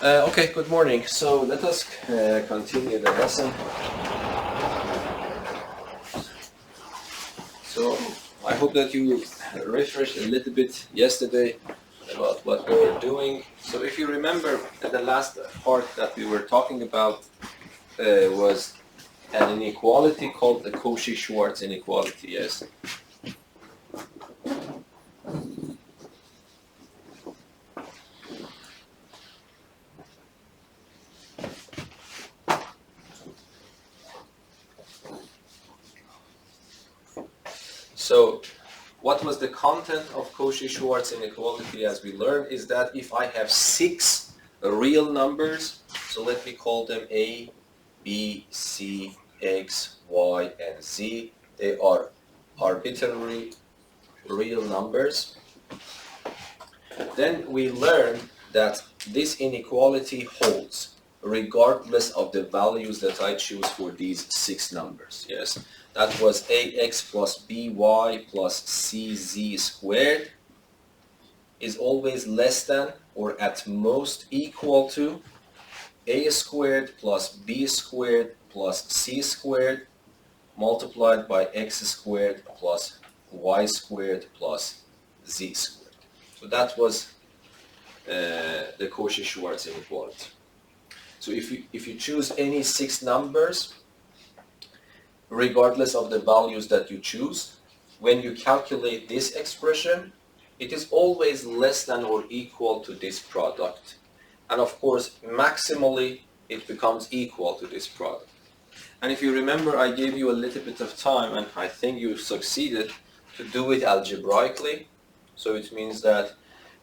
Okay, good morning. So let us continue the lesson. So I hope that you refreshed a little bit yesterday about what we were doing. So if you remember, the last part that we were talking about was an inequality called the Cauchy-Schwarz inequality, yes? So what was the content of Cauchy-Schwarz inequality, as we learned, is that if I have 6 real numbers, so let me call them A, B, C, X, Y, and Z, they are arbitrary real numbers, then we learn that this inequality holds regardless of the values that I choose for these 6 numbers. Yes, that was ax plus by plus cz squared is always less than or at most equal to a squared plus b squared plus c squared multiplied by x squared plus y squared plus z squared. So that was the Cauchy-Schwarz inequality. So if you choose any 6 numbers, regardless of the values that you choose, when you calculate this expression, it is always less than or equal to this product. And of course, maximally, it becomes equal to this product. And if you remember, I gave you a little bit of time, and I think you succeeded to do it algebraically. So it means that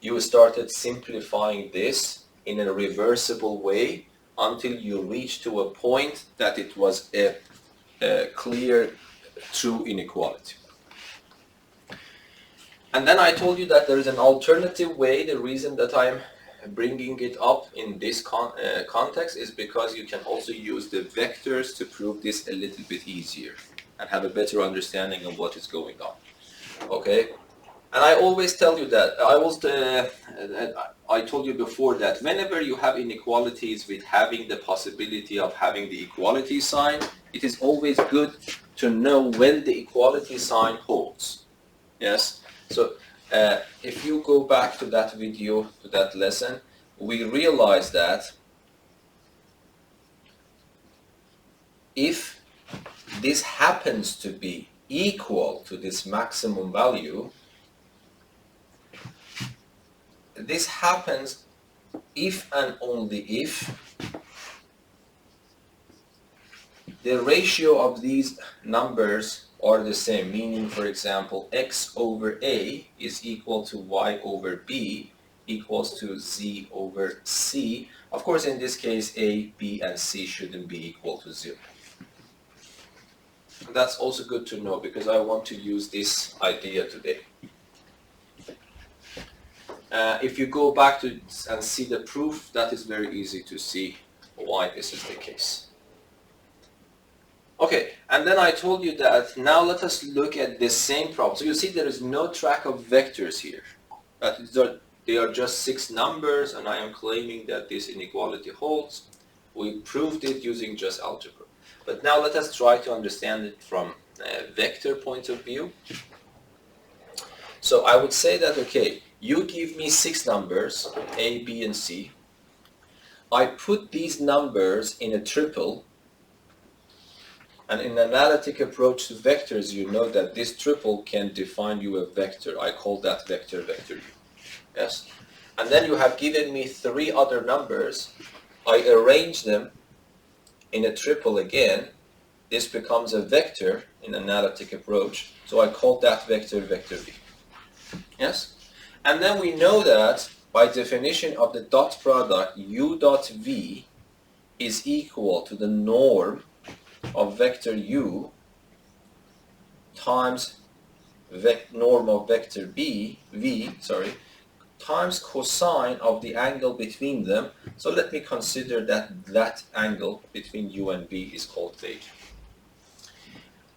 you started simplifying this in a reversible way until you reached to a point that it was a clear, true inequality. And then I told you that there is an alternative way. The reason that I'm bringing it up in this context is because you can also use the vectors to prove this a little bit easier and have a better understanding of what is going on. Okay? And I always tell you that, I told you before that whenever you have inequalities with having the possibility of having the equality sign, it is always good to know when the equality sign holds. Yes? So if you go back to that video, to that lesson, we realize that if this happens to be equal to this maximum value, this happens if and only if the ratio of these numbers are the same, meaning, for example, x over a is equal to y over b equals to z over c. Of course, in this case, a, b, and c shouldn't be equal to 0. That's also good to know because I want to use this idea today. If you go back to and see the proof, that is very easy to see why this is the case. Okay, and then I told you that now let us look at the same problem. So you see there is no track of vectors here. They are just 6 numbers, and I am claiming that this inequality holds. We proved it using just algebra. But now let us try to understand it from a vector point of view. So I would say that, okay, you give me 6 numbers, A, B, and C. I put these numbers in a triple, and in analytic approach to vectors, you know that this triple can define you a vector. I call that vector vector U. Yes? And then you have given me 3 other numbers. I arrange them in a triple again. This becomes a vector in analytic approach. So I call that vector vector V. Yes? And then we know that by definition of the dot product, u dot v is equal to the norm of vector u times norm of vector v times cosine of the angle between them. So let me consider that angle between u and v is called theta.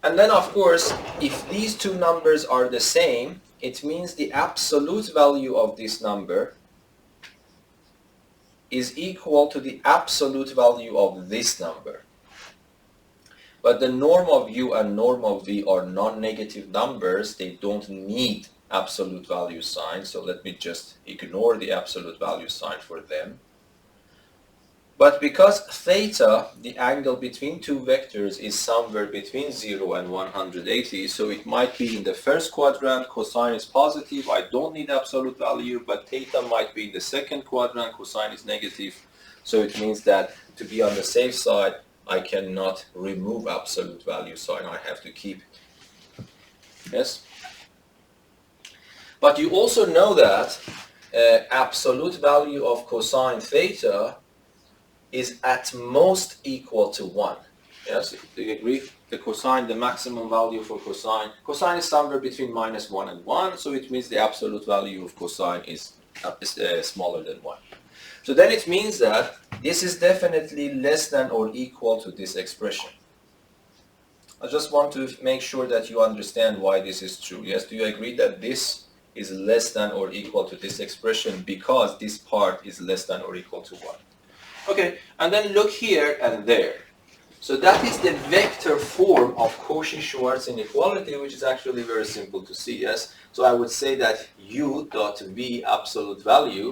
And then, of course, if these 2 numbers are the same, it means the absolute value of this number is equal to the absolute value of this number. But the norm of u and norm of v are non-negative numbers. They don't need absolute value sign. So let me just ignore the absolute value sign for them. But because theta, the angle between two vectors, is somewhere between 0 and 180, so it might be in the first quadrant, cosine is positive, I don't need absolute value, but theta might be in the second quadrant, cosine is negative. So it means that to be on the safe side, I cannot remove absolute value sign, I have to keep it. Yes? But you also know that absolute value of cosine theta is at most equal to 1. Yes, do you agree? The cosine, the maximum value for cosine is somewhere between -1 and 1, so it means the absolute value of cosine is smaller than 1. So then it means that this is definitely less than or equal to this expression. I just want to make sure that you understand why this is true. Yes, do you agree that this is less than or equal to this expression because this part is less than or equal to 1? Okay, and then look here and there. So that is the vector form of Cauchy-Schwarz inequality, which is actually very simple to see, yes? So I would say that u dot v absolute value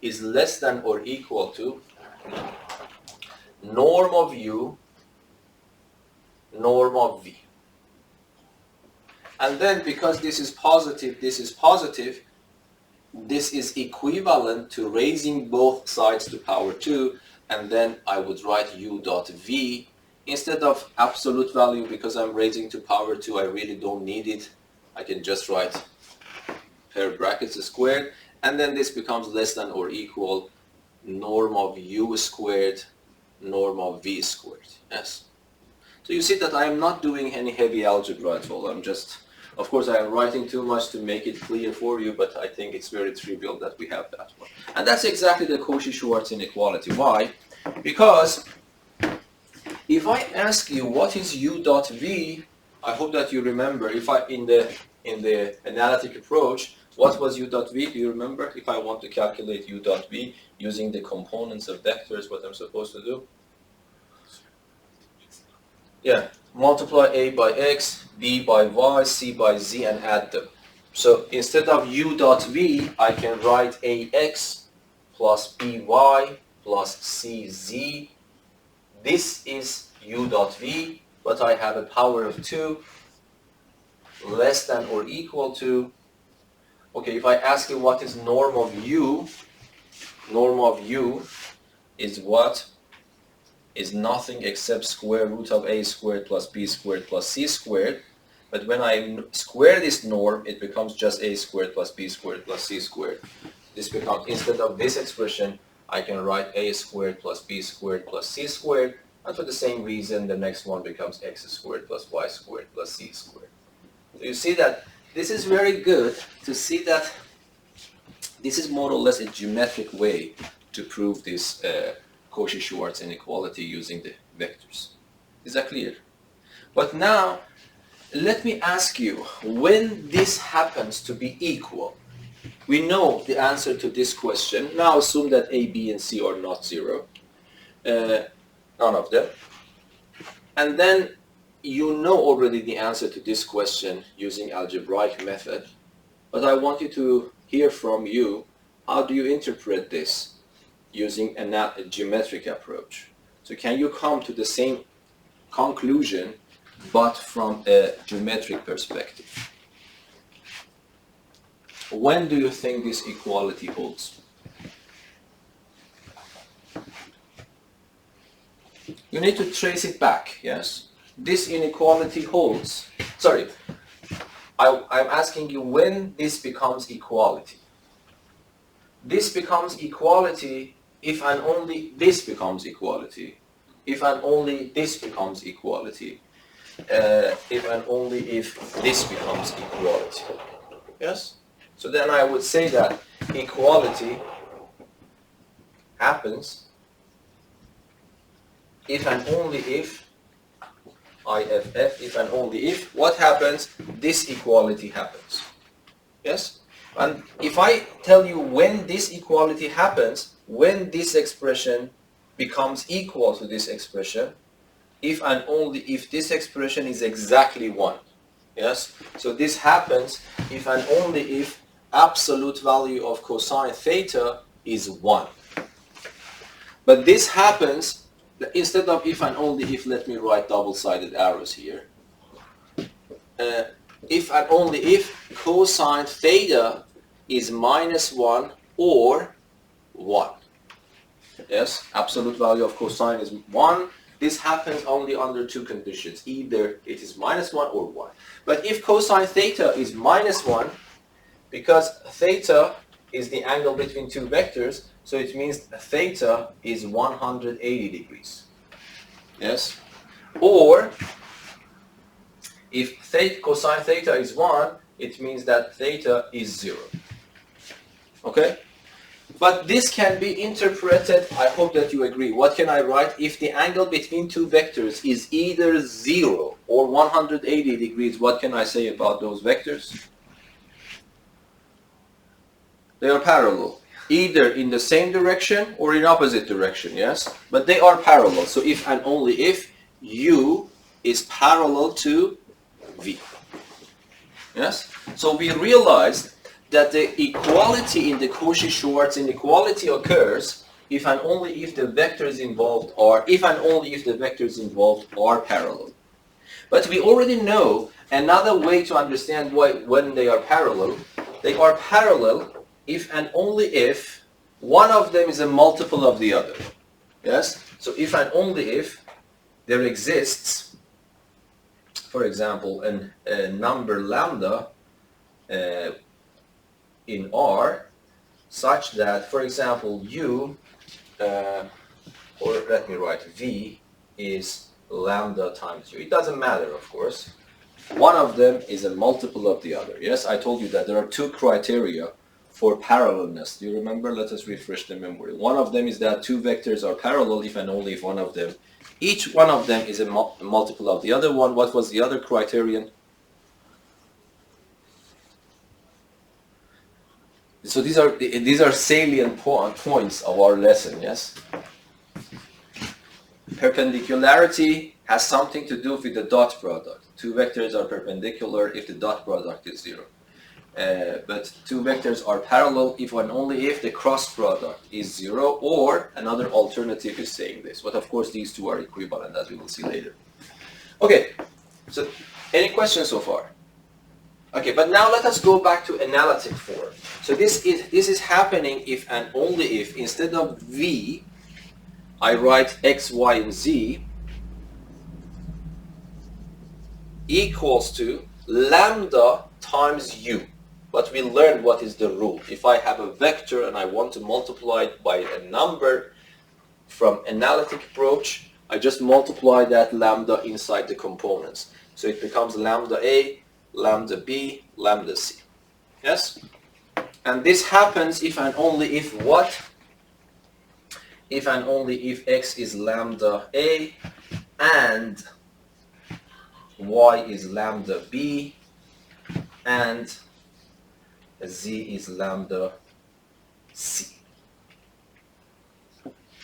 is less than or equal to norm of u, norm of v. And then because this is positive, this is equivalent to raising both sides to power 2, and then I would write u dot v instead of absolute value. Because I'm raising to power 2, I really don't need it. I can just write pair brackets squared, and then this becomes less than or equal norm of u squared, norm of v squared. Yes. So you see that I am not doing any heavy algebra at all. I'm just, of course, I am writing too much to make it clear for you, but I think it's very trivial that we have that one. And that's exactly the Cauchy-Schwarz inequality. Why? Because if I ask you what is u dot v, I hope that you remember. If I in the analytic approach, what was u dot v? Do you remember? If I want to calculate u dot v using the components of vectors, what I'm supposed to do? Yeah, multiply a by x, b by y, c by z, and add them. So instead of u dot v, I can write ax plus by plus cz. This is u dot v, but I have a power of 2 less than or equal to. Okay, if I ask you what is norm of u is what? Is nothing except square root of a squared plus b squared plus c squared. But when I square this norm, it becomes just a squared plus b squared plus c squared. This becomes, instead of this expression, I can write a squared plus b squared plus c squared. And for the same reason, the next one becomes x squared plus y squared plus z squared. So you see that this is very good to see that this is more or less a geometric way to prove this Cauchy-Schwarz inequality using the vectors. Is that clear? But now, let me ask you, when this happens to be equal, we know the answer to this question. Now assume that a, b, and c are not 0. None of them. And then you know already the answer to this question using algebraic method. But I want you to hear from you, how do you interpret this using a geometric approach? So can you come to the same conclusion but from a geometric perspective? When do you think this equality holds? You need to trace it back, yes? This inequality holds. Sorry, I'm asking you when this becomes equality. This becomes equality if and only this becomes equality. If and only this becomes equality. If and only if this becomes equality. Yes? So then I would say that equality happens if and only if, if and only if, what happens? This equality happens. Yes? And if I tell you when this equality happens, when this expression becomes equal to this expression if and only if this expression is exactly 1. Yes? So this happens if and only if absolute value of cosine theta is 1. But this happens, instead of if and only if, let me write double-sided arrows here. If and only if cosine theta is -1 or 1. Yes, absolute value of cosine is 1. This happens only under 2 conditions. Either it is -1 or 1. But if cosine theta is -1, because theta is the angle between 2 vectors, so it means theta is 180 degrees. Yes? Or if cosine theta is 1, it means that theta is 0. Okay? But this can be interpreted, I hope that you agree. What can I write? If the angle between 2 vectors is either 0 or 180 degrees, what can I say about those vectors? They are parallel, either in the same direction or in opposite direction, yes? But they are parallel. So if and only if U is parallel to V. Yes? So we realized that the equality in the Cauchy-Schwarz inequality occurs if and only if the vectors involved are parallel. But we already know another way to understand when they are parallel. They are parallel if and only if one of them is a multiple of the other. Yes? So if and only if there exists, for example, a number lambda in R such that, for example, U, or let me write V, is lambda times U. It doesn't matter, of course. One of them is a multiple of the other. Yes, I told you that there are 2 criteria for parallelness. Do you remember? Let us refresh the memory. One of them is that 2 vectors are parallel if and only if each one of them is a multiple of the other one. What was the other criterion? So these are salient points of our lesson, yes? Perpendicularity has something to do with the dot product. 2 vectors are perpendicular if the dot product is 0. But 2 vectors are parallel if and only if the cross product is 0, or another alternative is saying this. But of course these two are equivalent, as we will see later. Okay, so any questions so far? Okay, but now let us go back to analytic form. So this is happening if and only if, instead of V, I write x, y, and z equals to lambda times u. But we learned what is the rule. If I have a vector and I want to multiply it by a number from analytic approach, I just multiply that lambda inside the components. So it becomes lambda a, lambda b, lambda c. Yes? And this happens if and only if what? If and only if x is lambda a and y is lambda b and z is lambda c.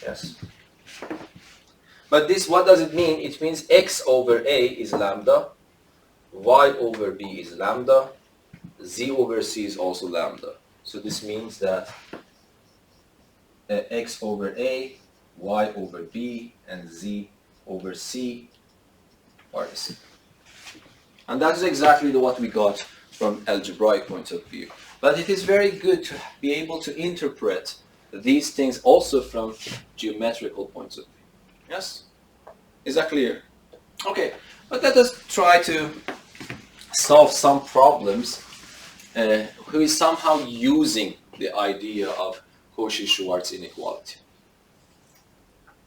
Yes? But this, what does it mean? It means x over a is lambda, y over b is lambda, z over c is also lambda. So this means that x over a, y over b, and z over c are the same. And that is exactly what we got from algebraic point of view. But it is very good to be able to interpret these things also from geometrical points of view. Yes? Is that clear? Okay, but let us try to solve some problems who is somehow using the idea of Cauchy-Schwarz inequality.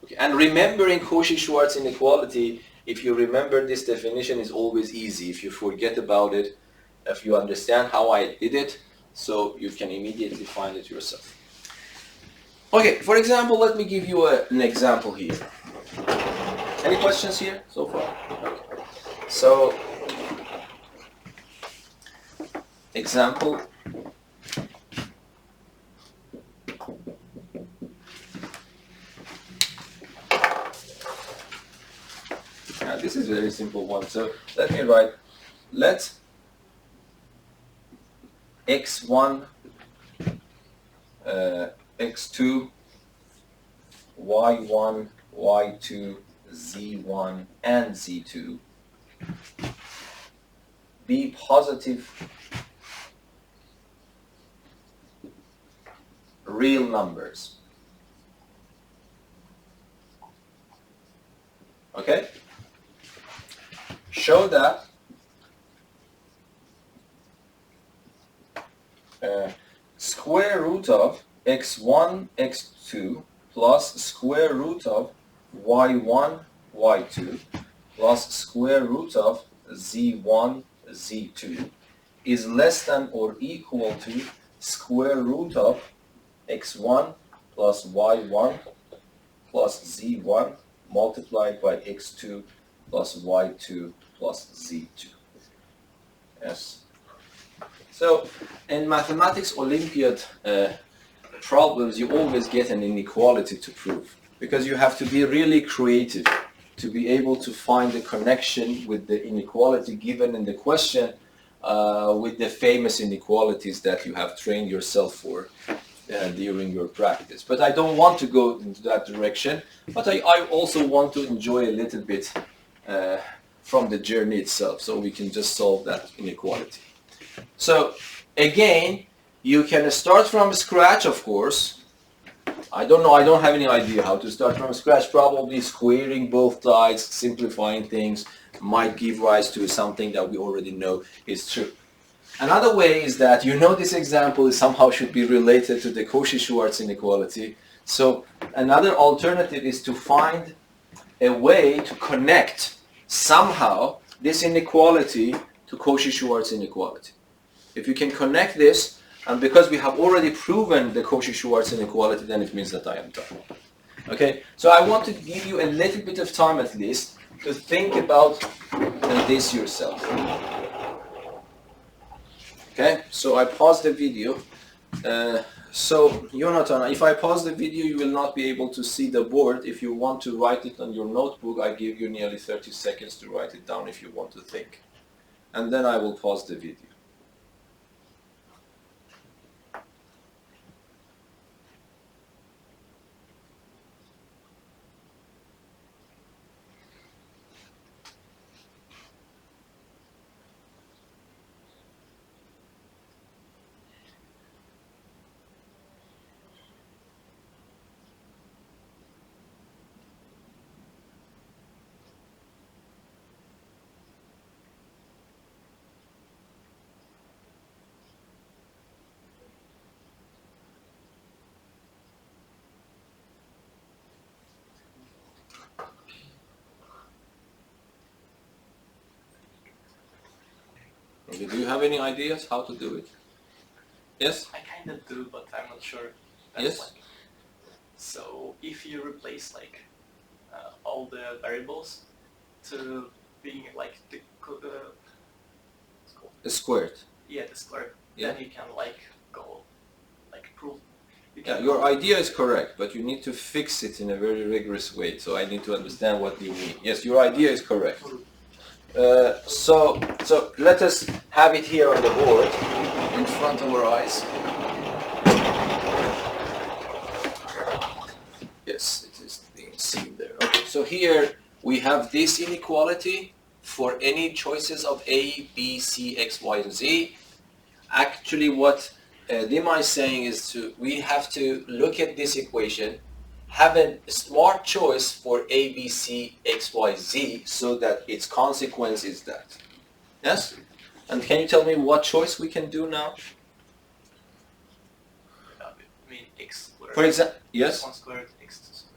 Okay, and remembering Cauchy-Schwarz inequality, if you remember this definition, is always easy. If you forget about it, if you understand how I did it, so you can immediately find it yourself. Okay, for example, let me give you an example here. Any questions here so far? Okay. So, example This is a very simple one. So let me write, let x1, x2, y1, y2, z1, and z2 be positive real numbers. Okay? Show that square root of x1, x2 plus square root of y1, y2 plus square root of z1, z2 is less than or equal to square root of x1 plus y1 plus z1 multiplied by x2 plus y2 plus z2. Yes. So in mathematics Olympiad problems, you always get an inequality to prove, because you have to be really creative to be able to find the connection with the inequality given in the question with the famous inequalities that you have trained yourself for during your practice. But I don't want to go into that direction, but I also want to enjoy a little bit from the journey itself, so we can just solve that inequality. So again, you can start from scratch, of course. I don't know, I don't have any idea how to start from scratch. Probably squaring both sides, simplifying things might give rise to something that we already know is true. Another way is that you know this example is somehow should be related to the Cauchy-Schwarz inequality. So another alternative is to find a way to connect somehow this inequality to Cauchy-Schwarz inequality. If you can connect this, and because we have already proven the Cauchy-Schwarz inequality, then it means that I am done. Okay, so I want to give you a little bit of time at least to think about this yourself. Okay, so I pause the video. So Jonathan, if I pause the video, you will not be able to see the board. If you want to write it on your notebook, I give you nearly 30 seconds to write it down if you want to think. And then I will pause the video. Okay, do you have any ideas how to do it? Yes? I kind of do, but I'm not sure. Yes? Like, so if you replace like all the variables to being like the Squared. Yeah, the square, Yeah. then you can like go like prove. Yeah, your idea is correct, but you need to fix it in a very rigorous way. So I need to understand what you mean. Yes, your idea is correct. So let us have it here on the board in front of our eyes. Yes, it is being seen there. Okay, so here we have this inequality for any choices of A, B, C, X, Y, and Z. Actually, what Dima is saying is we have to look at this equation, have a smart choice for A, B, C, X, Y, Z, so that its consequence is that. Yes? And can you tell me what choice we can do now? I mean x squared. For example, yes? 1 squared, x squared.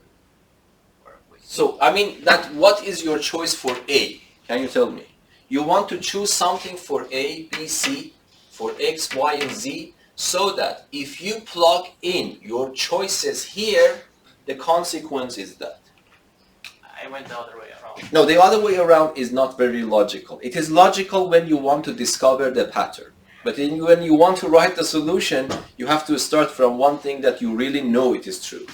Or wait. So, I mean, what is your choice for A? Can you tell me? You want to choose something for A, B, C, for X, Y, and Z, so that if you plug in your choices here, the consequence is that. I went the other way around. No, the other way around is not very logical. It is logical when you want to discover the pattern. But when you want to write the solution, you have to start from one thing that you really know it is true.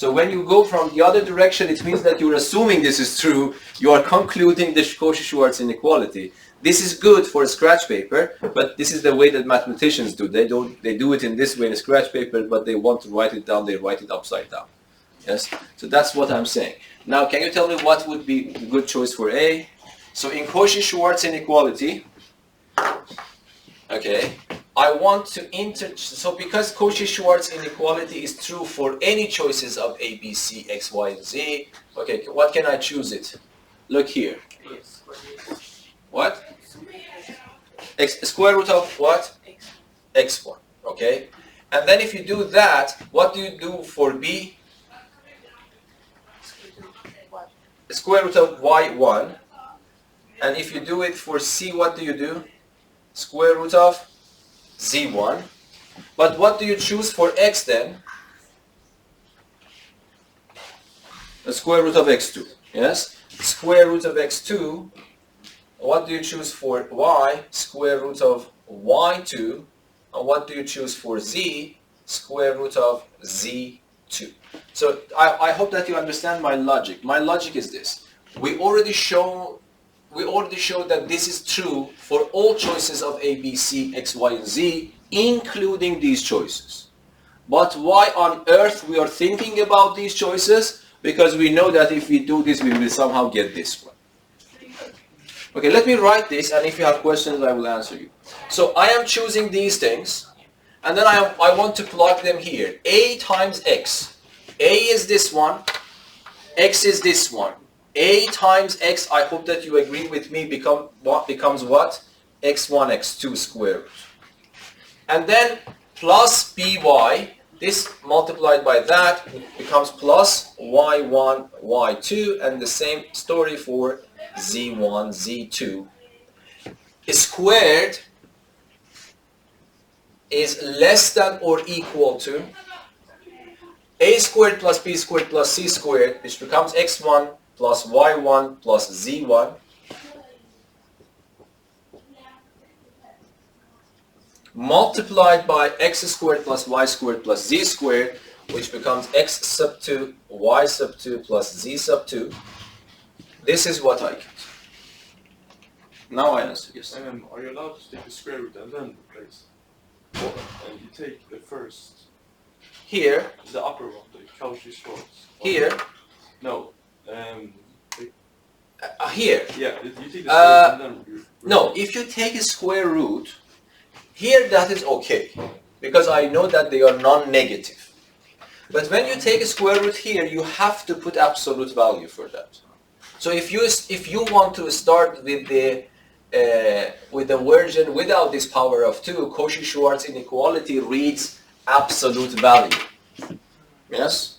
So when you go from the other direction, it means that you're assuming this is true. You are concluding the Cauchy-Schwarz inequality. This is good for a scratch paper, but this is the way that mathematicians do. They do it in this way in a scratch paper, but they want to write it down. They write it upside down. Yes. So that's what I'm saying. Now, can you tell me what would be a good choice for A? So in Cauchy-Schwarz inequality, okay, I want to so because Cauchy-Schwarz inequality is true for any choices of A, B, C, X, Y, and Z, okay, what can I choose it? Look here. What? Square root of what? X1, okay? And then if you do that, what do you do for B? Square root of Y1. And if you do it for C, what do you do? Square root of Z1. But what do you choose for X then? The square root of X2. Yes? Square root of X2. What do you choose for Y? Square root of Y2. And what do you choose for Z? Square root of Z2. So I hope that you understand my logic. My logic is this. We already showed that this is true for all choices of A, B, C, X, Y, and Z, including these choices. But why on earth we are thinking about these choices? Because we know that if we do this, we will somehow get this one. Okay, let me write this, and if you have questions, I will answer you. So I am choosing these things, and then I want to plug them here. A times X. A is this one, X is this one. A times X, I hope that you agree with me, becomes what? X1, X2 square root. And then plus BY, this multiplied by that becomes plus Y1, Y2, and the same story for Z1, Z2. Squared is less than or equal to A squared plus B squared plus C squared, which becomes X1 plus Y1 plus Z1 multiplied by X squared plus Y squared plus Z squared, which becomes X sub 2, Y sub 2 plus Z sub 2. This is what I get. Now I answer, yes. Are you allowed to take the square root and then replace? And you take the first, Here, the upper one, the Cauchy-Schwarz. here, No. here. Yeah, you take the square root and then No, if you take a square root, here that is okay, because I know that they are non-negative. But when you take a square root here, you have to put absolute value for that. So if you want to start with the version without this power of 2, Cauchy-Schwarz inequality reads absolute value. Yes?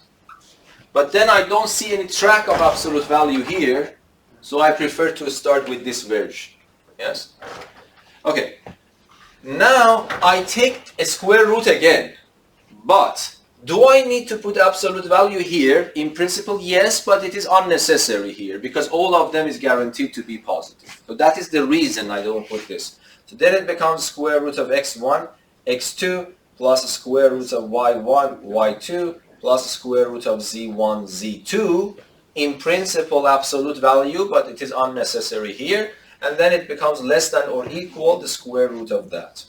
But then I don't see any track of absolute value here, so I prefer to start with this version. Yes? Okay. Now I take a square root again, but do I need to put absolute value here? In principle, yes, but it is unnecessary here because all of them is guaranteed to be positive. So that is the reason I don't put this. So then it becomes square root of x1, x2 plus square root of y1, y2 plus square root of z1, z2. In principle, absolute value, but it is unnecessary here. And then it becomes less than or equal the square root of that.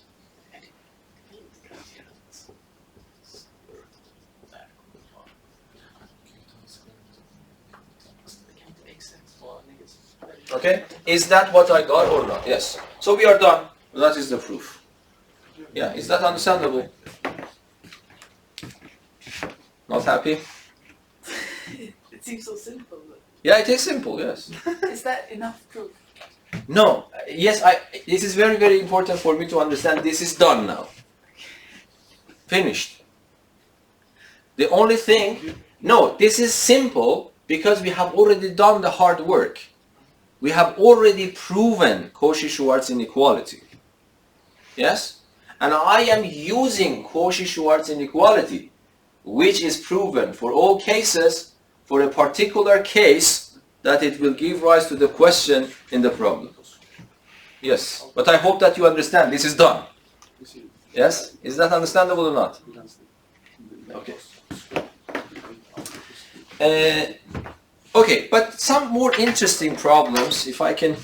Okay, is that what I got or not? Yes. So we are done. That is the proof. Yeah, is that understandable? Not happy? It seems so simple. Yeah, it is simple, yes. Is that enough proof? No, yes, this is very, very important for me to understand. This is done now. Finished. The only thing, no, this is simple because we have already done the hard work. We have already proven Cauchy-Schwarz inequality. Yes? And I am using Cauchy-Schwarz inequality, which is proven for all cases, for a particular case, that it will give rise to the question in the problem. Yes, but I hope that you understand. This is done. Yes? Is that understandable or not? Okay. Okay, but some more interesting problems, if I can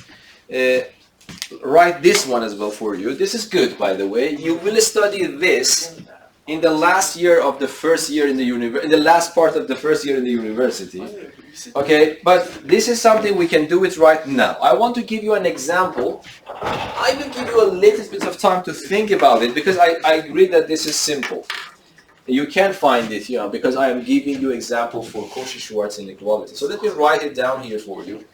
write this one as well for you. This is good, by the way. You will study this in the last year of the first year in the in the last part of the first year in the university. Okay, but this is something we can do it right now. I want to give you an example. I will give you a little bit of time to think about it because I agree that this is simple. You can find it, because I am giving you example for Cauchy-Schwarz inequality. So let me write it down here for you.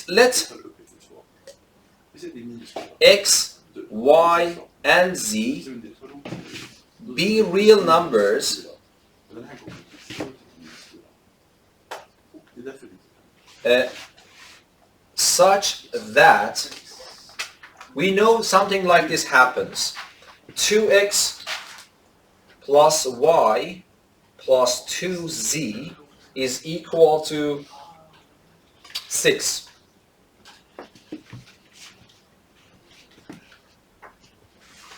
Let x, y, and z be real numbers such that we know something like this happens. 2x plus y plus 2z is equal to 6.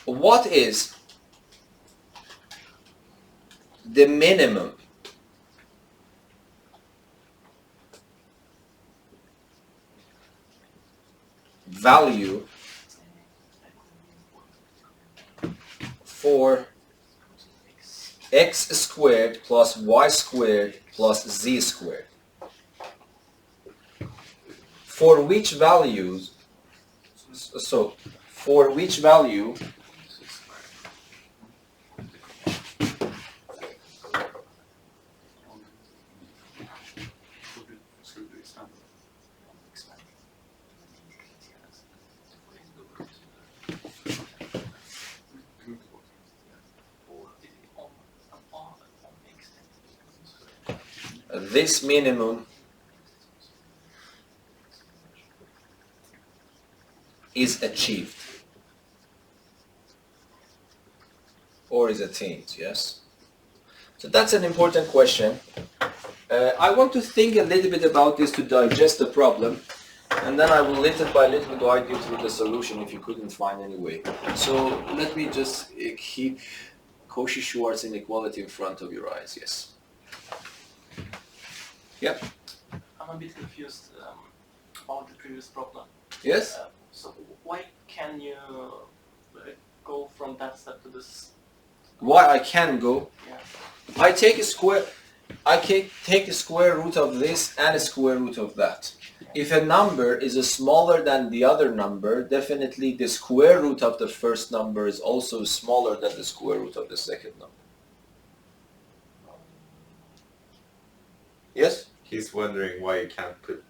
What is the minimum value for x squared plus y squared plus z squared? For which values, for which value this minimum is achieved or is attained, yes? So that's an important question. I want to think a little bit about this to digest the problem, and then I will little by little guide you through the solution if you couldn't find any way. So let me just keep Cauchy-Schwarz inequality in front of your eyes, yes. Yep. I'm a bit confused about the previous problem. Yes? So why can you go from that step to this? Why I can go? Yeah. I take a square. I can take the square root of this and a square root of that. If a number is smaller than the other number, definitely the square root of the first number is also smaller than the square root of the second number. Yes? He's wondering why you can't put,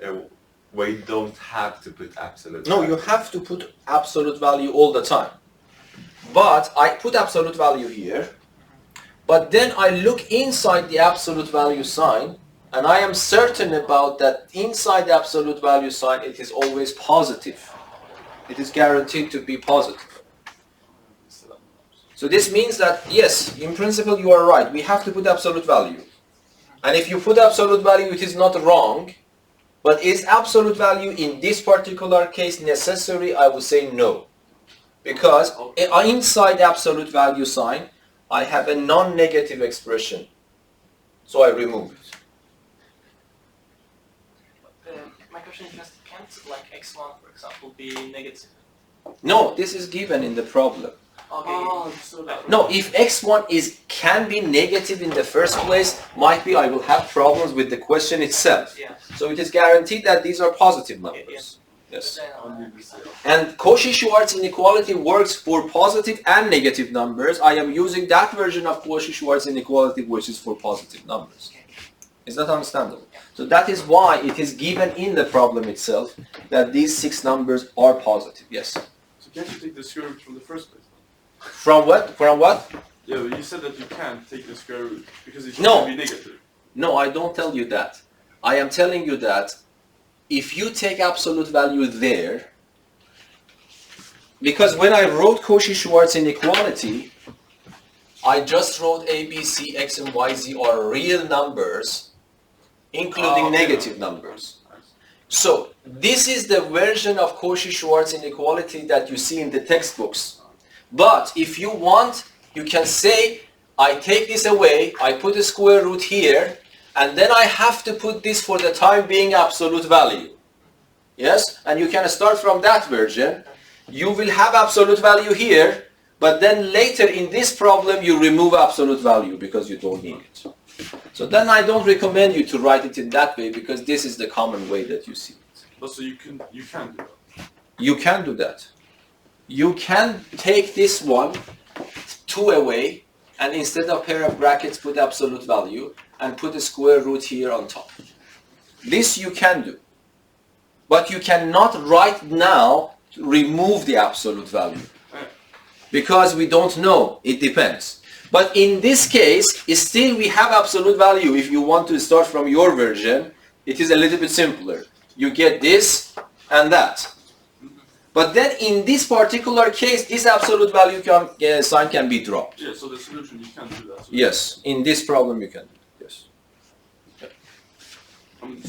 why you don't have to put absolute No, value. you have to put absolute value all the time. But I put absolute value here, but then I look inside the absolute value sign, and I am certain about that inside the absolute value sign it is always positive. It is guaranteed to be positive. So this means that, yes, in principle you are right, we have to put absolute value. And if you put absolute value, it is not wrong. But is absolute value in this particular case necessary? I would say no. Because inside absolute value sign, I have a non-negative expression. So I remove it. My question is just, can't like x1, for example, be negative? No, this is given in the problem. Okay. Oh, so that. No, if x1 can be negative in the first place, might be I will have problems with the question itself. Yeah. So it is guaranteed that these are positive numbers. Yes. Then, And Cauchy-Schwarz inequality works for positive and negative numbers. I am using that version of Cauchy-Schwarz inequality which is for positive numbers. Is that understandable? So that is why it is given in the problem itself that these 6 numbers are positive. Yes. So can't you take the square root from the first place? From what? From what? Yeah, but you said that you can't take the square root because it should No. be negative. No, I don't tell you that. I am telling you that if you take absolute value there, because when I wrote Cauchy-Schwarz inequality, I just wrote A, B, C, X, and Y, Z are real numbers, including negative numbers. So this is the version of Cauchy-Schwarz inequality that you see in the textbooks. But if you want, you can say, I take this away, I put a square root here, and then I have to put this for the time being absolute value. Yes? And you can start from that version. You will have absolute value here, but then later in this problem you remove absolute value because you don't need it. So then I don't recommend you to write it in that way because this is the common way that you see it. But so you can do that. You can do that. You can take this one, 2 away, and instead of pair of brackets put absolute value and put a square root here on top. This you can do. But you cannot right now remove the absolute value. Because we don't know. It depends. But in this case, still we have absolute value. If you want to start from your version, it is a little bit simpler. You get this and that. But then in this particular case, this absolute value sign can be dropped. Yeah, so the solution, you can do that. So Yes, in this problem you can. Yes. I mean,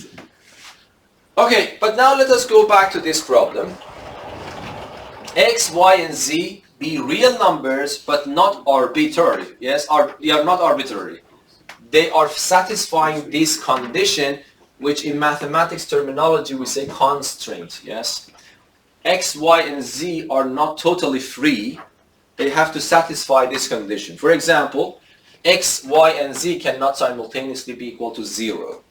Okay, but now let us go back to this problem. X, Y, and Z be real numbers, but not arbitrary. Yes, they are not arbitrary. They are satisfying this condition, which in mathematics terminology we say constraint. Yes. X, Y, and Z are not totally free. They have to satisfy this condition. For example, X, Y, and Z cannot simultaneously be equal to 0.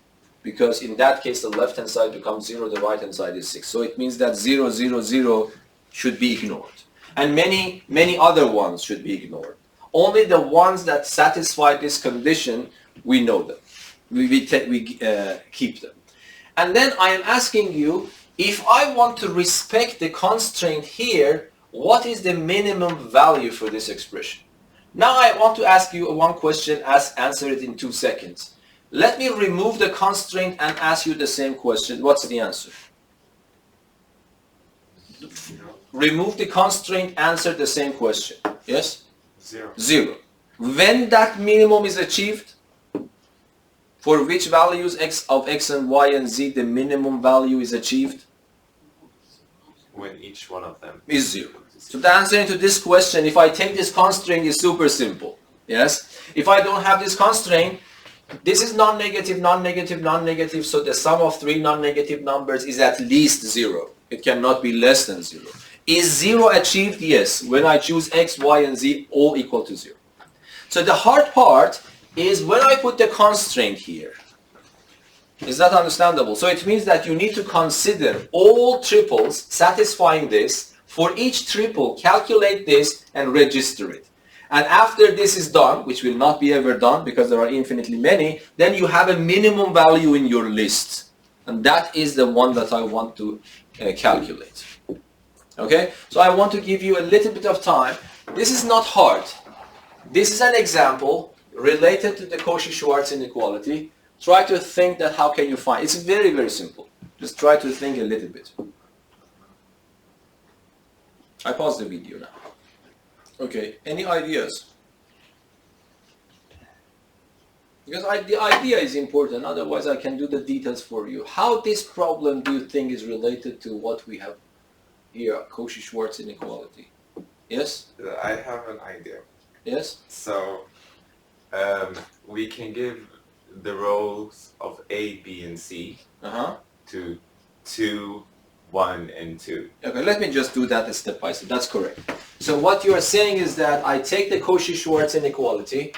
Because in that case, the left-hand side becomes 0, the right-hand side is 6. So it means that 0, 0, 0 should be ignored. And many, many other ones should be ignored. Only the ones that satisfy this condition, we know them. We keep them. And then I am asking you, if I want to respect the constraint here, what is the minimum value for this expression? Now I want to ask you one question, answer it in 2 seconds. Let me remove the constraint and ask you the same question. What's the answer? Remove the constraint, answer the same question. Yes? 0. 0. When that minimum is achieved, for which values of x and y and z the minimum value is achieved? When each one of them Is 0. So the answer to this question, if I take this constraint, is super simple. Yes? If I don't have this constraint, this is non-negative, non-negative, non-negative, so the sum of 3 non-negative numbers is at least 0. It cannot be less than 0. Is 0 achieved? Yes. When I choose x, y, and z all equal to 0. So the hard part is when I put the constraint here. Is that understandable? So it means that you need to consider all triples satisfying this. For each triple, calculate this and register it. And after this is done, which will not be ever done because there are infinitely many, then you have a minimum value in your list. And that is the one that I want to calculate. Okay? So I want to give you a little bit of time. This is not hard. This is an example related to the Cauchy-Schwarz inequality. Try to think that how can you find. It's very, very simple. Just try to think a little bit. I pause the video now. Okay, any ideas? Because the idea is important, otherwise I can do the details for you. How this problem do you think is related to what we have here, Cauchy-Schwarz inequality? Yes? I have an idea. Yes? So we can give the rows of A, B, and C to 2, 1, and 2. Okay, let me just do that step by step. That's correct. So what you are saying is that I take the Cauchy-Schwarz inequality,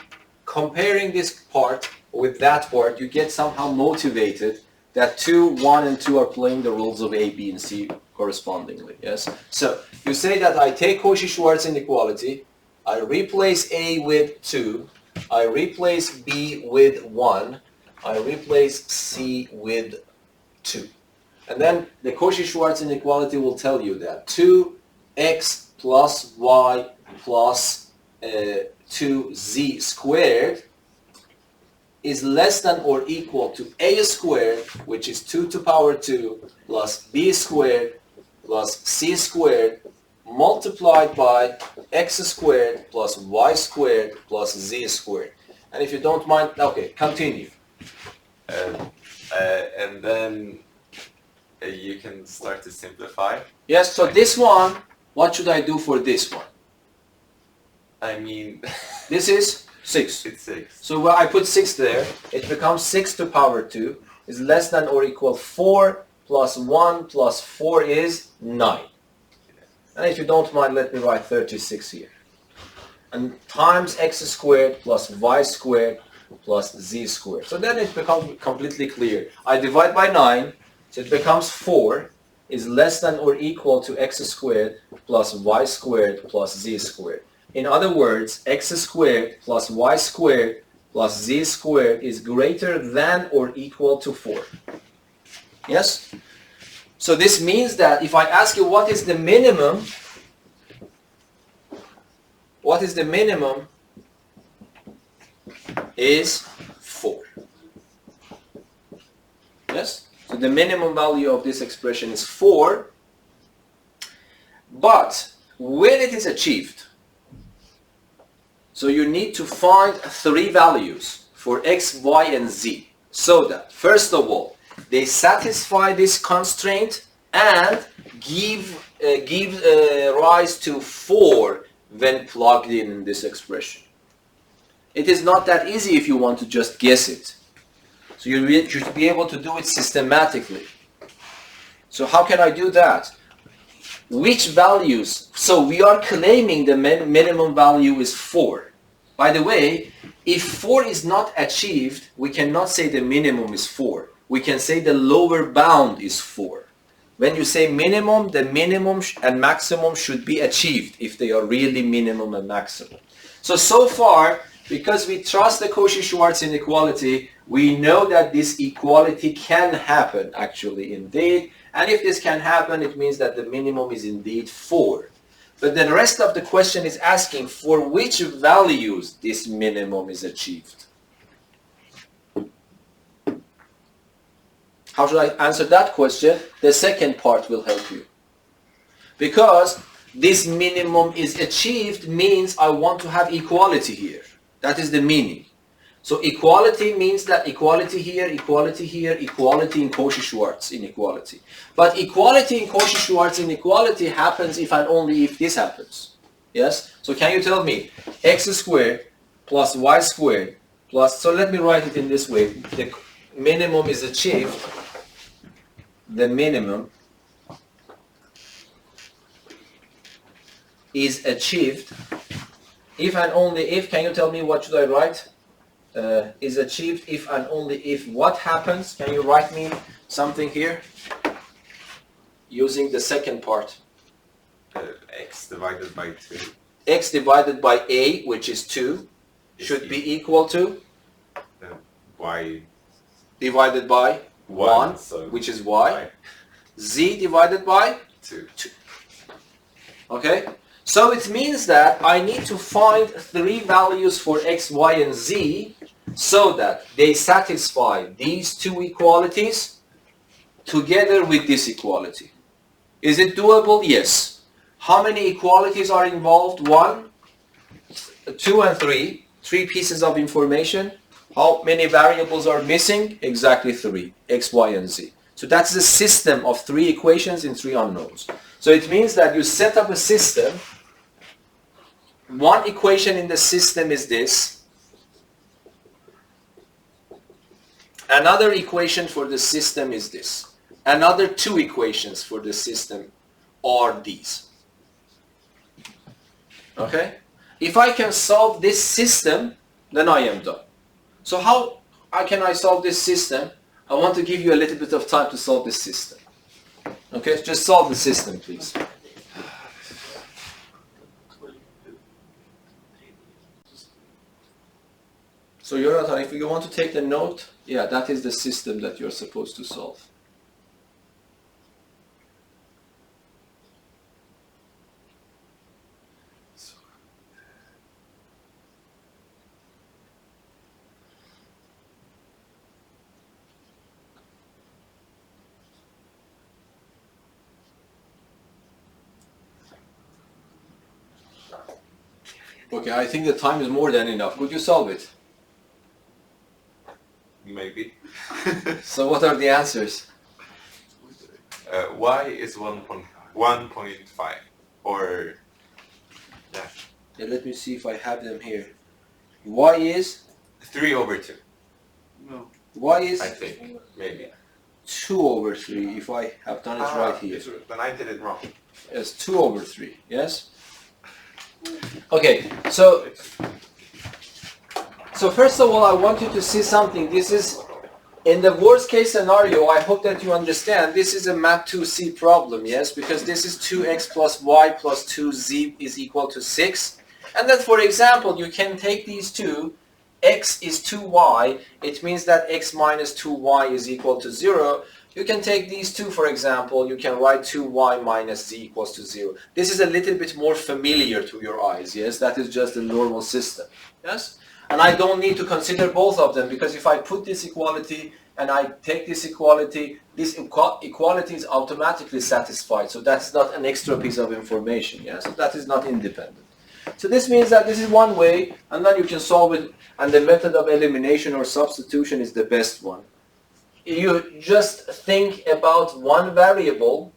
comparing this part with that part, you get somehow motivated that 2, 1, and 2 are playing the roles of A, B, and C correspondingly. Yes? So you say that I take Cauchy-Schwarz inequality, I replace A with 2, I replace B with 1, I replace C with 2. And then the Cauchy-Schwarz inequality will tell you that 2x plus y plus 2z squared is less than or equal to a squared, which is 2 to the power 2, plus b squared plus c squared multiplied by x squared plus y squared plus z squared. And if you don't mind, okay, continue. And then you can start to simplify. Yes, so this one, what should I do for this one? I mean, This is 6. it's 6. So when I put 6 there, it becomes 6 to power 2 is less than or equal 4 plus 1 plus 4 is 9. And if you don't mind, let me write 36 here. And times x squared plus y squared plus z squared. So then it becomes completely clear. I divide by 9, so it becomes 4 is less than or equal to x squared plus y squared plus z squared. In other words, x squared plus y squared plus z squared is greater than or equal to 4. Yes? So this means that if I ask you what is the minimum, is 4. Yes? So the minimum value of this expression is 4. But when it is achieved, so you need to find 3 values for x, y, and z. So that, first of all, they satisfy this constraint and give rise to 4 when plugged in this expression. It is not that easy if you want to just guess it. So you should be able to do it systematically. So how can I do that? Which values? So we are claiming the minimum value is 4. By the way, if 4 is not achieved, we cannot say the minimum is 4. We can say the lower bound is 4. When you say minimum, the minimum and maximum should be achieved if they are really minimum and maximum. So far, because we trust the Cauchy-Schwarz inequality, we know that this equality can happen actually indeed. And if this can happen, it means that the minimum is indeed 4. But the rest of the question is asking for which values this minimum is achieved. How should I answer that question? The second part will help you. Because this minimum is achieved means I want to have equality here. That is the meaning. So equality means that equality here, equality here, equality in Cauchy-Schwarz inequality. But equality in Cauchy-Schwarz inequality happens if and only if this happens. Yes? So can you tell me x squared plus y squared plus, so let me write it in this way. The minimum is achieved. The minimum is achieved if and only if, can you tell me what should I write? Is achieved if and only if what happens? Can you write me something here? Using the second part. X divided by 2. X divided by a, which is 2, should be equal to Y divided by 1, so which is y. Z divided by 2. Okay? So it means that I need to find 3 values for x, y, and z so that they satisfy these 2 equalities together with this equality. Is it doable? Yes. How many equalities are involved? 1, 2, and 3. 3 pieces of information. How many variables are missing? Exactly 3. X, y, and z. So that's the system of 3 equations in 3 unknowns. So it means that you set up a system. One equation in the system is this. Another equation for the system is this. Another 2 equations for the system are these. Okay? If I can solve this system, then I am done. So how can I solve this system? I want to give you a little bit of time to solve this system. Okay? Just solve the system, please. So Jonathan, if you want to take the note, yeah, that is the system that you're supposed to solve. Okay, I think the time is more than enough. Could you solve it? Maybe. So what are the answers? Y is 1.5 or yeah, let me see if I have them here. Y is 3/2. No. Y is I think maybe. 2/3 if I have done it right here. Then I did it wrong. Yes, 2/3. Yes. Okay. So first of all, I want you to see something. This is in the worst case scenario. I hope that you understand. This is a Mat 2C problem. Yes, because this is 2x plus y plus 2z is equal to 6. And then, for example, you can take these two. X is 2y. It means that x minus 2y is equal to 0. You can take these two, for example. You can write 2y minus z equals to 0. This is a little bit more familiar to your eyes. Yes, that is just a normal system. Yes, and I don't need to consider both of them, because if I put this equality and I take this equality, this equality is automatically satisfied. So that's not an extra piece of information. Yes, so that is not independent. So this means that this is one way, and then you can solve it, and the method of elimination or substitution is the best one. You just think about one variable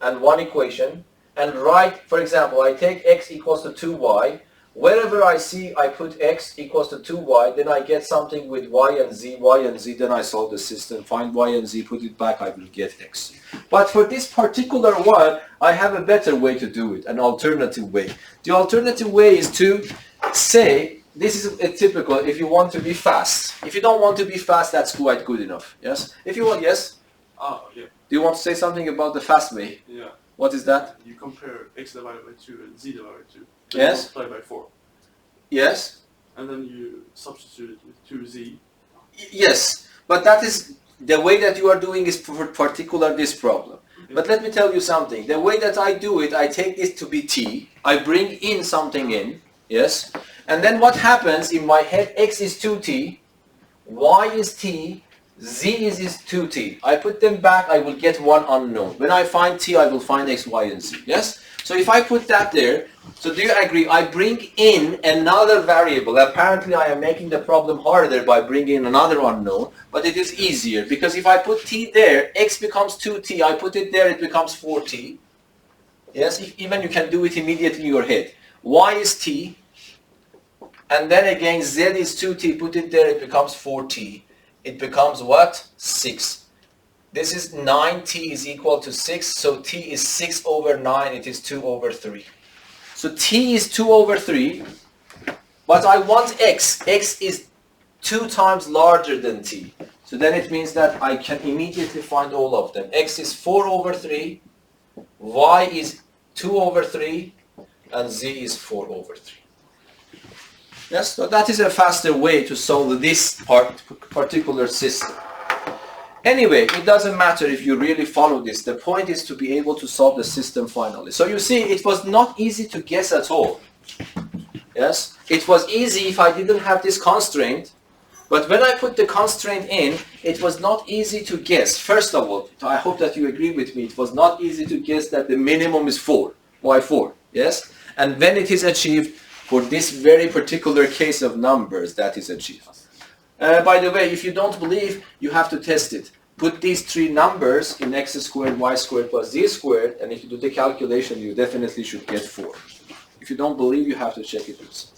and one equation, and write, for example, I take x equals to 2y. Wherever I see I put x equals to 2y, then I get something with y and z, then I solve the system, find y and z, put it back, I will get x. But for this particular one, I have a better way to do it, an alternative way. The alternative way is to say, this is a typical, if you want to be fast. If you don't want to be fast, that's quite good enough. Yes? If you want, yes? Yeah. Do you want to say something about the fast way? Yeah. What is that? You compare x divided by 2 and z divided by 2. Yes. Multiply by 4. Yes? And then you substitute it with 2z. Yes, but that is the way that you are doing is for particular this problem. Okay. But let me tell you something. The way that I do it, I take this to be t. I bring in something in. Yes? And then what happens in my head, x is 2t, y is t, z is 2t. I put them back, I will get one unknown. When I find t, I will find x, y, and z. Yes? So if I put that there, so do you agree? I bring in another variable. Apparently I am making the problem harder by bringing in another unknown, but it is easier, because if I put t there, x becomes 2t. I put it there, it becomes 4t. Yes, even you can do it immediately in your head. Y is t, and then again z is 2t. Put it there, it becomes 4t. It becomes what? 6. This is 9t is equal to 6, so t is 6/9, it is 2/3. So t is 2/3, but I want x. X is 2 times larger than t. So then it means that I can immediately find all of them. X is 4/3, y is 2/3, and z is 4/3. Yes, so that is a faster way to solve this particular system. Anyway, it doesn't matter if you really follow this. The point is to be able to solve the system finally. So you see, it was not easy to guess at all. Yes? It was easy if I didn't have this constraint. But when I put the constraint in, it was not easy to guess. First of all, I hope that you agree with me. It was not easy to guess that the minimum is 4. Why 4? Yes? And when it is achieved, for this very particular case of numbers, that is achieved. By the way, if you don't believe, you have to test it. Put these 3 numbers in x squared, y squared plus z squared, and if you do the calculation, you definitely should get 4. If you don't believe, you have to check it yourself.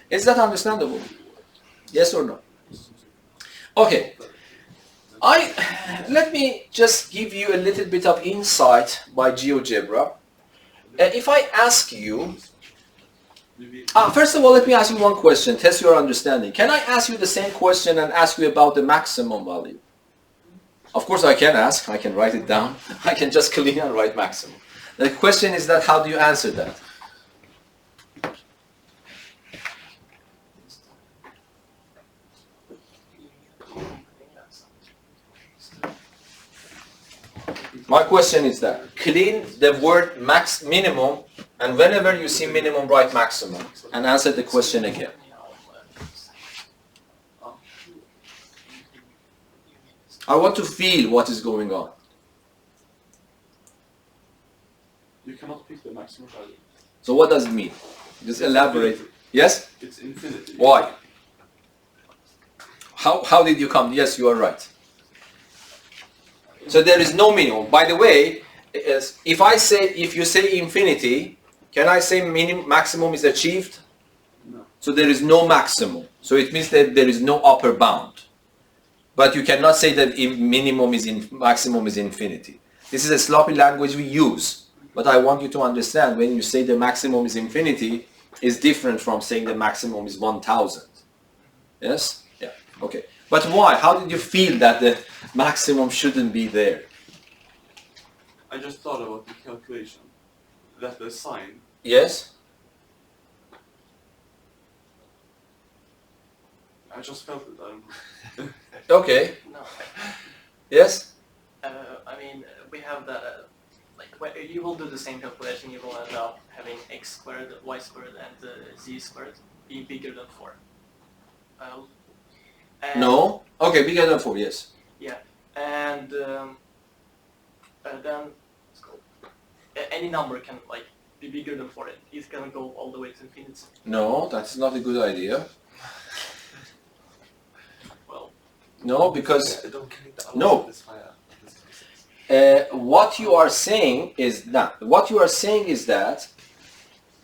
Is that understandable? Yes or no? Okay. Let me just give you a little bit of insight by Geogebra. If I ask you, first of all, let me ask you one question, test your understanding. Can I ask you the same question and ask you about the maximum value? Of course I can ask, I can write it down. I can just clean and write maximum. The question is that, how do you answer that? My question is that, clean the word minimum, and whenever you see minimum, write maximum, and answer the question again. I want to feel what is going on. You cannot pick the maximum value. So what does it mean? Just elaborate. Yes? It's infinity. Why? How did you come? Yes, you are right. So there is no minimum. By the way, if you say infinity, Can I say maximum is achieved? No. So there is no maximum. So it means that there is no upper bound. But you cannot say that minimum is maximum is infinity. This is a sloppy language we use. But I want you to understand when you say the maximum is infinity is different from saying the maximum is 1000. Yes? Yeah. Okay. But why? How did you feel that the maximum shouldn't be there? I just thought about the calculation. That the sign. Yes? I just felt it. I don't know. Okay. No. Yes? I mean, we have the, you will do the same calculation, you will end up having x squared, y squared, and z squared be bigger than 4. And No? Okay, bigger than 4, yes. Yeah, and then let's go. Any number can be bigger than 4. It's gonna go all the way to infinity. No, that's not a good idea. Well, No, because Don't connect the No. others with this fire. what you are saying is that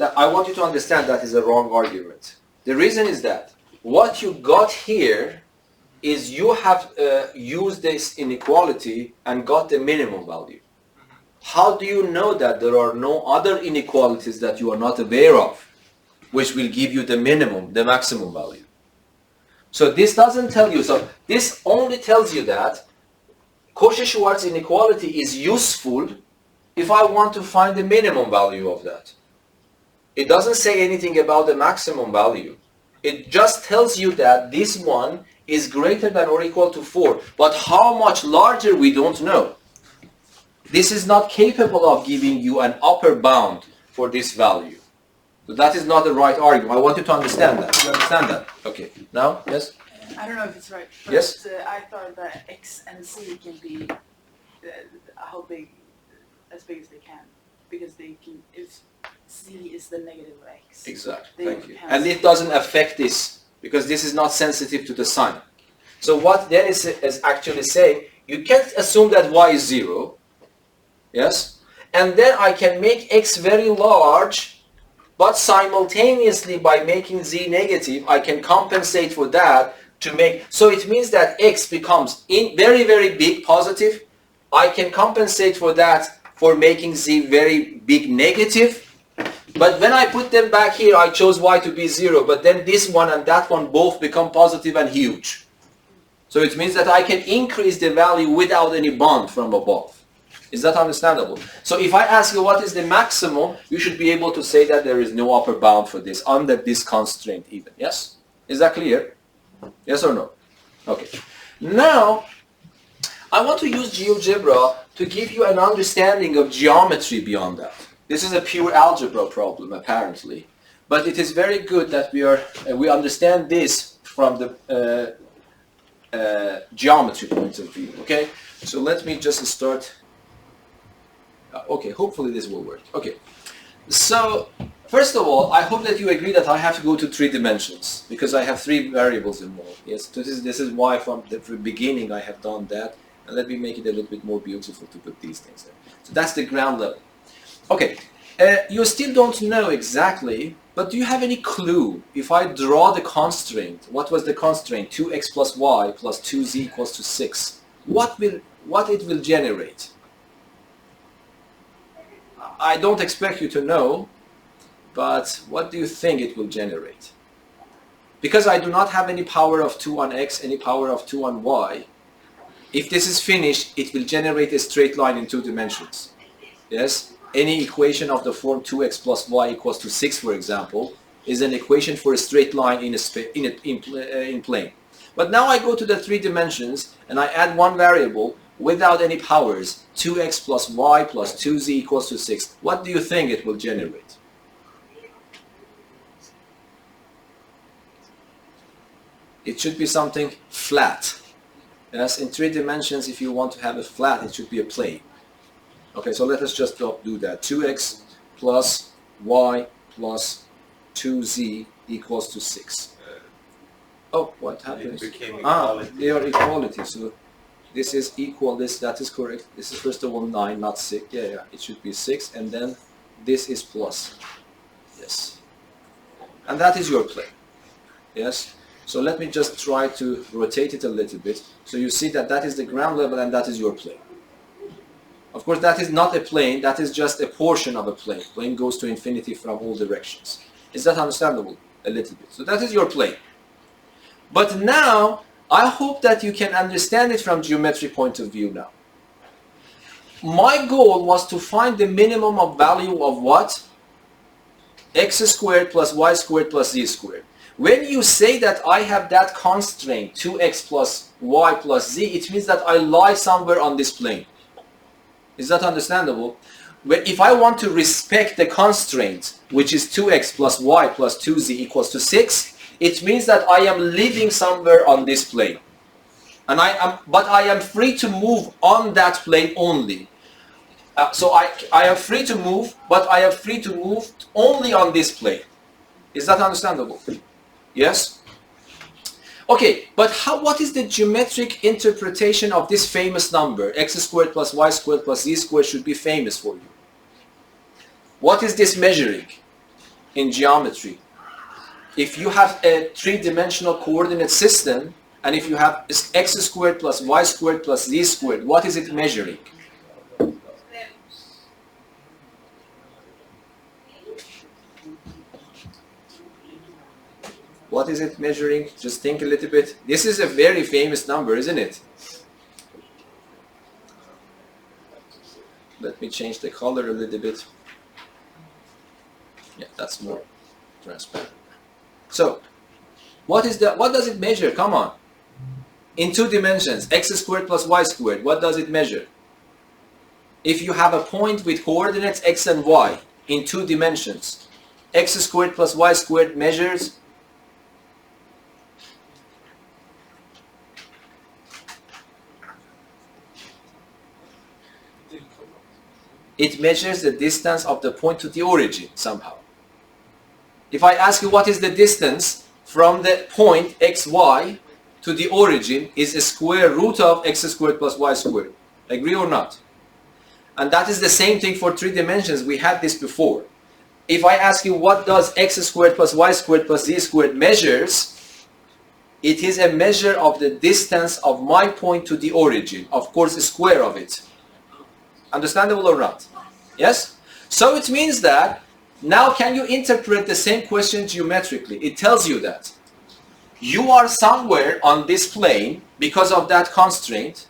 I want you to understand that is a wrong argument. The reason is that what you got here is you have used this inequality and got the minimum value. How do you know that there are no other inequalities that you are not aware of, which will give you the minimum, the maximum value? So this doesn't tell you, so this only tells you that Cauchy-Schwarz inequality is useful if I want to find the minimum value of that. It doesn't say anything about the maximum value. It just tells you that this one is greater than or equal to 4. But how much larger, we don't know. This is not capable of giving you an upper bound for this value. So that is not the right argument. I want you to understand that. You understand that? Okay. Now, yes? I don't know if it's right, but Yes? I thought that x and z can be how big, as big as they can, because they can. If z is the negative of x. Exactly. They Thank you. can And it doesn't affect this because this is not sensitive to the sign. So what Dennis is actually saying, you can't assume that y is 0. Yes? And then I can make x very large, but simultaneously by making z negative, I can compensate for that to make, so it means that x becomes very, very big positive. I can compensate for that for making z very big negative. But when I put them back here, I chose y to be 0, but then this one and that one both become positive and huge. So it means that I can increase the value without any bond from above. Is that understandable? So if I ask you what is the maximum, you should be able to say that there is no upper bound for this, under this constraint even. Yes? Is that clear? Yes or no? Okay. Now, I want to use GeoGebra to give you an understanding of geometry beyond that. This is a pure algebra problem, apparently. But it is very good that we understand this from the geometry point of view. Okay? So let me just start. Okay, hopefully this will work. Okay. So, first of all, I hope that you agree that I have to go to 3 dimensions because I have 3 variables involved. Yes, this is why from the beginning I have done that. And let me make it a little bit more beautiful to put these things there. So that's the ground level. Okay, you still don't know exactly, but do you have any clue? If I draw the constraint, what was the constraint? 2x plus y plus 2z equals to 6. What it will generate? I don't expect you to know, but what do you think it will generate? Because I do not have any power of 2 on x, any power of 2 on y, if this is finished, it will generate a straight line in 2 dimensions. Yes? Any equation of the form 2x plus y equals to 6, for example, is an equation for a straight line in plane. But now I go to the 3 dimensions and I add one variable without any powers, 2x plus y plus 2z equals to 6. What do you think it will generate? It should be something flat. Yes, in 3 dimensions, if you want to have a flat, it should be a plane. Okay, so let us just do that. 2x plus y plus 2z equals to 6. Oh, what happens? It became equality. They are equality. So this is equal, that is correct. This is first of all 9, not 6. Yeah, it should be 6. And then this is plus. Yes. And that is your plane. Yes. So let me just try to rotate it a little bit. So you see that that is the ground level and that is your plane. Of course, that is not a plane. That is just a portion of a plane. Plane goes to infinity from all directions. Is that understandable? A little bit. So that is your plane. But now, I hope that you can understand it from geometric point of view now. My goal was to find the minimum of value of what? X squared plus y squared plus z squared. When you say that I have that constraint, 2x plus y plus z, it means that I lie somewhere on this plane. Is that understandable? If I want to respect the constraint, which is 2x plus y plus 2z equals to 6, it means that I am living somewhere on this plane. And but I am free to move on that plane only. So I am free to move, but I am free to move only on this plane. Is that understandable? Yes? Okay, but what is the geometric interpretation of this famous number? X squared plus y squared plus z squared should be famous for you. What is this measuring in geometry? If you have a three-dimensional coordinate system, and if you have x squared plus y squared plus z squared, what is it measuring? What is it measuring? Just think a little bit. This is a very famous number, isn't it? Let me change the color a little bit. Yeah, that's more transparent. So, what does it measure? Come on. In two dimensions, x squared plus y squared, what does it measure? If you have a point with coordinates x and y in two dimensions, x squared plus y squared measures the distance of the point to the origin somehow. If I ask you what is the distance from the point xy to the origin, is a square root of x squared plus y squared. Agree or not? And that is the same thing for three dimensions. We had this before. If I ask you what does x squared plus y squared plus z squared measures, it is a measure of the distance of my point to the origin. Of course, a square of it. Understandable or not? Yes? So it means that, now can you interpret the same question geometrically? It tells you that you are somewhere on this plane because of that constraint,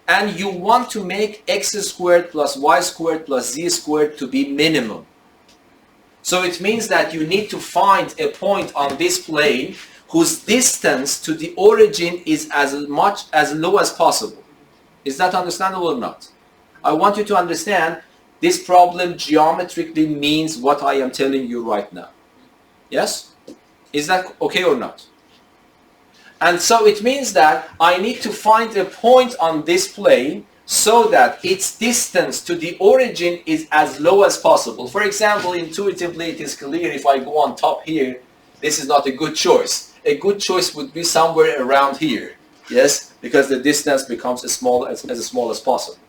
and you want to make x squared plus y squared plus z squared to be minimum. So it means that you need to find a point on this plane whose distance to the origin is as low as possible. Is that understandable or not? I want you to understand this problem geometrically means what I am telling you right now. Yes? Is that okay or not? And so it means that I need to find a point on this plane so that its distance to the origin is as low as possible. For example, intuitively it is clear if I go on top here, this is not a good choice. A good choice would be somewhere around here. Yes? Because the distance becomes as small as possible.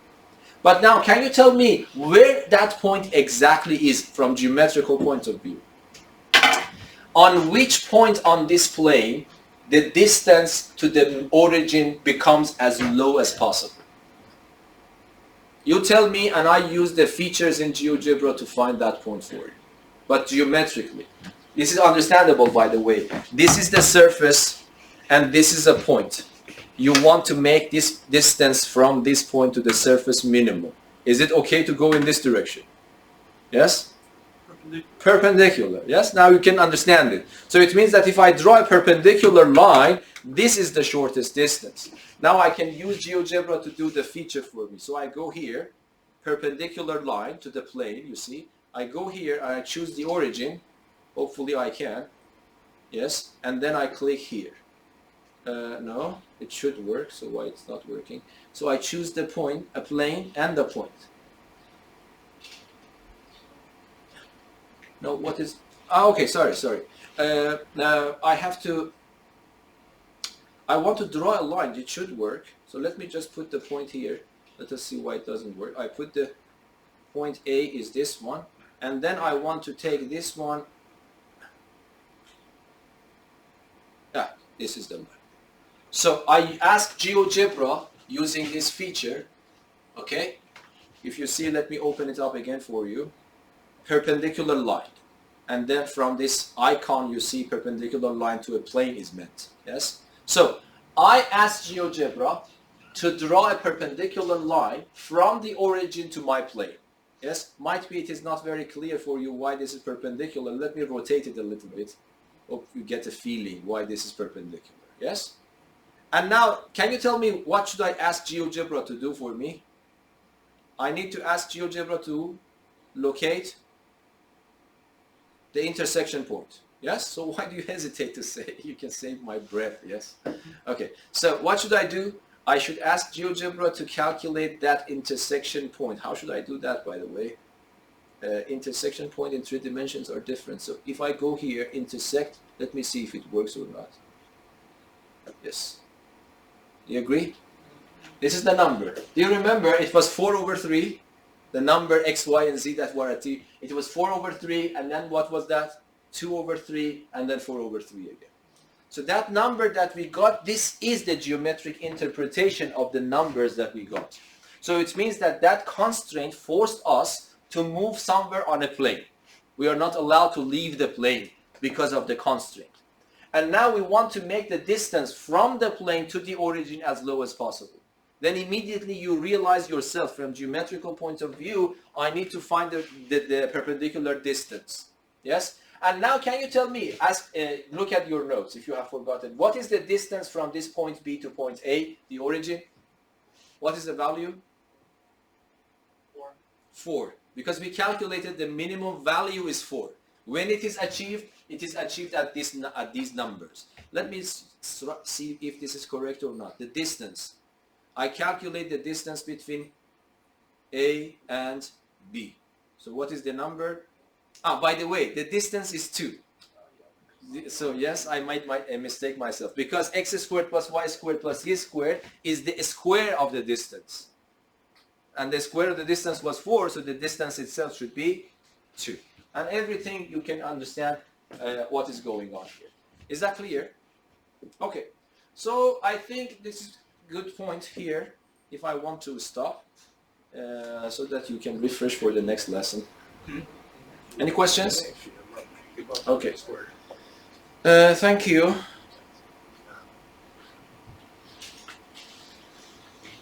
But now, can you tell me where that point exactly is from geometrical point of view? On which point on this plane the distance to the origin becomes as low as possible? You tell me, and I use the features in Geogebra to find that point for you. But geometrically. This is understandable, by the way. This is the surface, and this is a point. You want to make this distance from this point to the surface minimum. Is it okay to go in this direction? Yes? Perpendicular. Yes? Now you can understand it. So it means that if I draw a perpendicular line, this is the shortest distance. Now I can use Geogebra to do the feature for me. So I go here, perpendicular line to the plane, you see. I go here, I choose the origin. Hopefully I can. Yes? And then I click here. No, it should work, so why it's not working? So I choose the point, a plane, and the point. No, what is... okay, sorry. Now I have to... I want to draw a line, it should work. So let me just put the point here. Let us see why it doesn't work. I put the point A is this one. and then I want to take this one. Yeah, this is the one. So I ask GeoGebra using this feature, okay? If you see, let me open it up again for you. Perpendicular line. And then from this icon you see perpendicular line to a plane is meant, yes? So I asked GeoGebra to draw a perpendicular line from the origin to my plane. Yes, might be it is not very clear for you why this is perpendicular. Let me rotate it a little bit. Hope you get a feeling why this is perpendicular. Yes? And now, can you tell me what should I ask GeoGebra to do for me? I need to ask GeoGebra to locate the intersection point. Yes? So why do you hesitate to say? You can save my breath. Yes? Okay. So what should I do? I should ask GeoGebra to calculate that intersection point. How should I do that, by the way? Intersection point in 3 dimensions are different. So if I go here, intersect, let me see if it works or not. Yes. You agree? This is the number. Do you remember it was 4 over 3? The number x, y, and z that were at t. It was 4 over 3, and then what was that? 2 over 3, and then 4 over 3 again. So that number that we got, this is the geometric interpretation of the numbers that we got. So it means that that constraint forced us to move somewhere on a plane. We are not allowed to leave the plane because of the constraint. And now we want to make the distance from the plane to the origin as low as possible. Then immediately you realize yourself from geometrical point of view, I need to find the perpendicular distance. Yes? And now can you tell me, look at your notes if you have forgotten, what is the distance from this point B to point A, the origin? What is the value? 4. 4. Because we calculated the minimum value is 4. When it is achieved at these numbers. Let me see if this is correct or not. The distance. I calculate the distance between A and B. So what is the number? By the way, the distance is 2. So yes, I might mistake myself. Because x squared plus y squared plus z squared is the square of the distance. And the square of the distance was 4, so the distance itself should be 2. And everything you can understand what is going on here. Is that clear? Okay. So I think this is a good point here if I want to stop so that you can refresh for the next lesson. Any questions? Okay. Thank you.